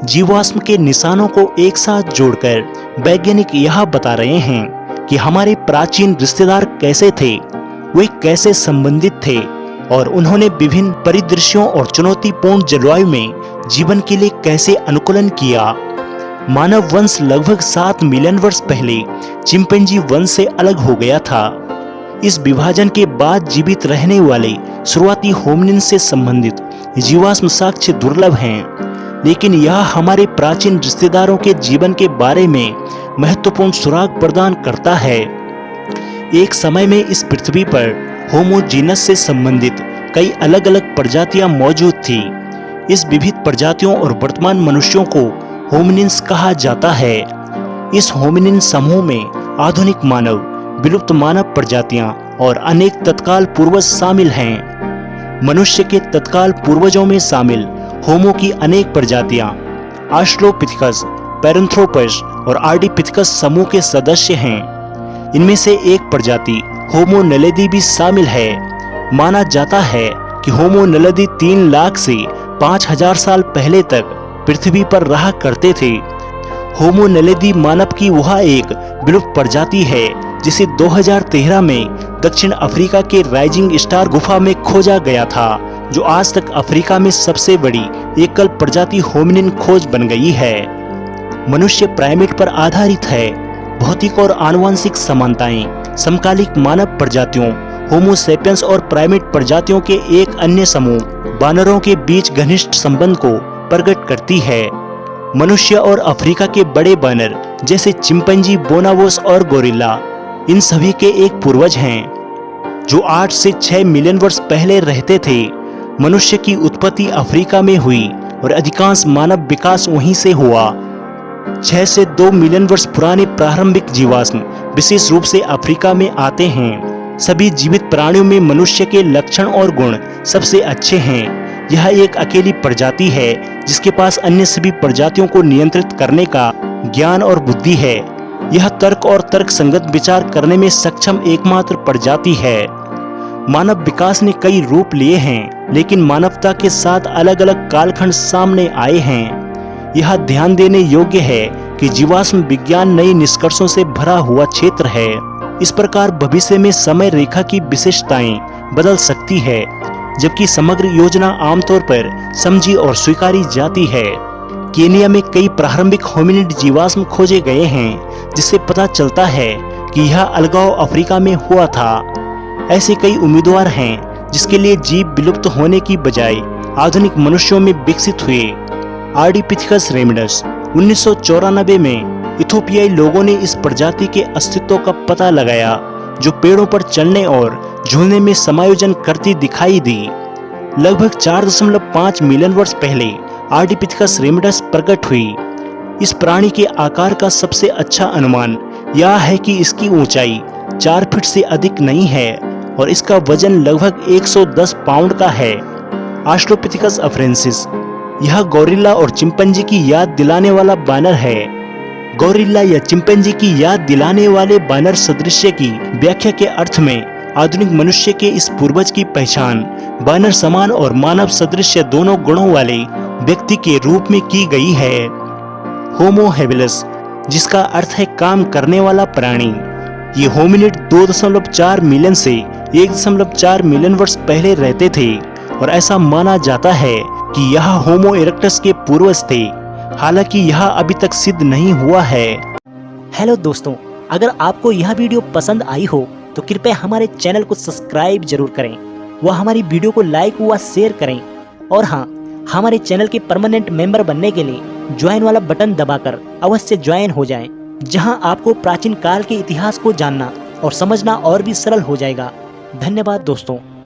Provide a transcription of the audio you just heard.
जीवाश्म के निशानों को एक साथ जोड़कर वैज्ञानिक यह बता रहे हैं कि हमारे प्राचीन रिश्तेदार कैसे थे, वे कैसे संबंधित थे और उन्होंने विभिन्न परिदृश्यों और चुनौतीपूर्ण जलवायु में जीवन के लिए कैसे अनुकूलन किया। मानव वंश लगभग 7 मिलियन वर्ष पहले चिंपैंजी वंश से अलग हो गया था। इस विभाजन के बाद जीवित रहने वाले शुरुआती होमिनिन से संबंधित जीवाश्म साक्ष्य दुर्लभ हैं, लेकिन यह हमारे प्राचीन रिश्तेदारों के जीवन के बारे में महत्वपूर्ण सुराग प्रदान करता है। एक समय में इस पृथ्वी पर होमोजीनस से संबंधित कई अलग अलग प्रजातियां मौजूद थी। इस विविध प्रजातियों और वर्तमान मनुष्यों को होमिनिन्स कहा जाता है। इस होमिनिन समूह में आधुनिक मानव, विलुप्त मानव प्रजातियां और अनेक तत्काल पूर्वज शामिल हैं। मनुष्य के तत्काल पूर्वजों में शामिल होमो की अनेक प्रजातियां ऑस्ट्रोपिथेकस, पैरेंथ्रोपस और आर्डिपिथेकस समूह के सदस्य हैं। इनमें से एक प्रजाति होमो नलेदी भी शामिल है। माना जाता है कि होमो नलेदी 3 लाख से 5000 साल पहले तक पृथ्वी पर रहा करते थे। होमो नलेदी मानव की वह एक विलुप्त प्रजाति है जिसे 2013 में दक्षिण अफ्रीका के राइजिंग स्टार गुफा में खोजा गया था, जो आज तक अफ्रीका में सबसे बड़ी एकल प्रजाति होमिनिन खोज बन गई है। मनुष्य प्राइमेट पर आधारित है। भौतिक और आनुवंशिक समानताएं समकालिक मानव प्रजातियों होमो सेपियंस और प्राइमेट प्रजातियों के एक अन्य समूह बानरों के बीच घनिष्ठ संबंध को प्रकट करती है। मनुष्य और अफ्रीका के बड़े बानर जैसे चिंपैंजी, बोनाबोस और गोरिल्ला इन सभी के एक पूर्वज हैं, जो 8 से 6 मिलियन वर्ष पहले रहते थे। मनुष्य की उत्पत्ति अफ्रीका में हुई और अधिकांश मानव विकास वहीं से हुआ। 6 से 2 मिलियन वर्ष पुराने प्रारंभिक जीवाश्म विशेष रूप से अफ्रीका में आते हैं। सभी जीवित प्राणियों में मनुष्य के लक्षण और गुण सबसे अच्छे हैं। यह एक अकेली प्रजाति है जिसके पास अन्य सभी प्रजातियों को नियंत्रित करने का ज्ञान और बुद्धि है। यह तर्क और तर्क संगत विचार करने में सक्षम एकमात्र प्रजाति है। मानव विकास ने कई रूप लिए हैं, लेकिन मानवता के साथ अलग अलग कालखंड सामने आए हैं। यह ध्यान देने योग्य है कि जीवाश्म विज्ञान नए निष्कर्षों से भरा हुआ क्षेत्र है। इस प्रकार भविष्य में समय रेखा की विशेषताएं बदल सकती है, जबकि समग्र योजना आमतौर पर समझी और स्वीकारी जाती है। केनिया में कई प्रारंभिक होमिनिड जीवाश्म खोजे गए हैं, जिससे पता चलता है कि यह अलगाव अफ्रीका में हुआ था। ऐसे कई उम्मीदवार हैं जिसके लिए जीव विलुप्त होने की बजाय आधुनिक मनुष्यों में विकसित हुए। आर्डिपिथेकस रेमिडस 1994 में इथोपियाई लोगों ने इस प्रजाति के अस्तित्व का पता लगाया, जो पेड़ों पर चलने और झूलने में समायोजन करती दिखाई दी। लगभग 4.5 मिलियन वर्ष पहले आर्डिपिथेकस रेमिडस प्रकट हुई। इस प्राणी के आकार का सबसे अच्छा अनुमान यह है कि इसकी ऊंचाई 4 फीट से अधिक नहीं है और इसका वजन लगभग 110 पाउंड का है। ऑस्ट्रोपिथेकस अफ्रेंसिस यह गोरिल्ला और चिंपैंजी की याद दिलाने वाला बानर है। गोरिल्ला या चिंपैंजी की याद दिलाने वाले बानर सदृश्य की व्याख्या के अर्थ में आधुनिक मनुष्य के इस पूर्वज की पहचान बानर समान और मानव सदृश्य दोनों गुणों वाले व्यक्ति के रूप में की गई है। होमो हेबिलिस, जिसका अर्थ है काम करने वाला प्राणी, ये होमिनिड 2.4 मिलियन से 1.4 मिलियन वर्ष पहले रहते थे और ऐसा माना जाता है कि यह होमो इरेक्टस के पूर्वज थे। हालांकि यह अभी तक सिद्ध नहीं हुआ है। हेलो दोस्तों, अगर आपको यह वीडियो पसंद आई हो तो कृपया हमारे चैनल को सब्सक्राइब जरूर करें व हमारी वीडियो को लाइक व शेयर करें। और हाँ, हमारे चैनल के परमानेंट मेंबर बनने के लिए ज्वाइन वाला बटन दबाकर अवश्य ज्वाइन हो जाएं, जहां आपको प्राचीन काल के इतिहास को जानना और समझना और भी सरल हो जाएगा। धन्यवाद दोस्तों।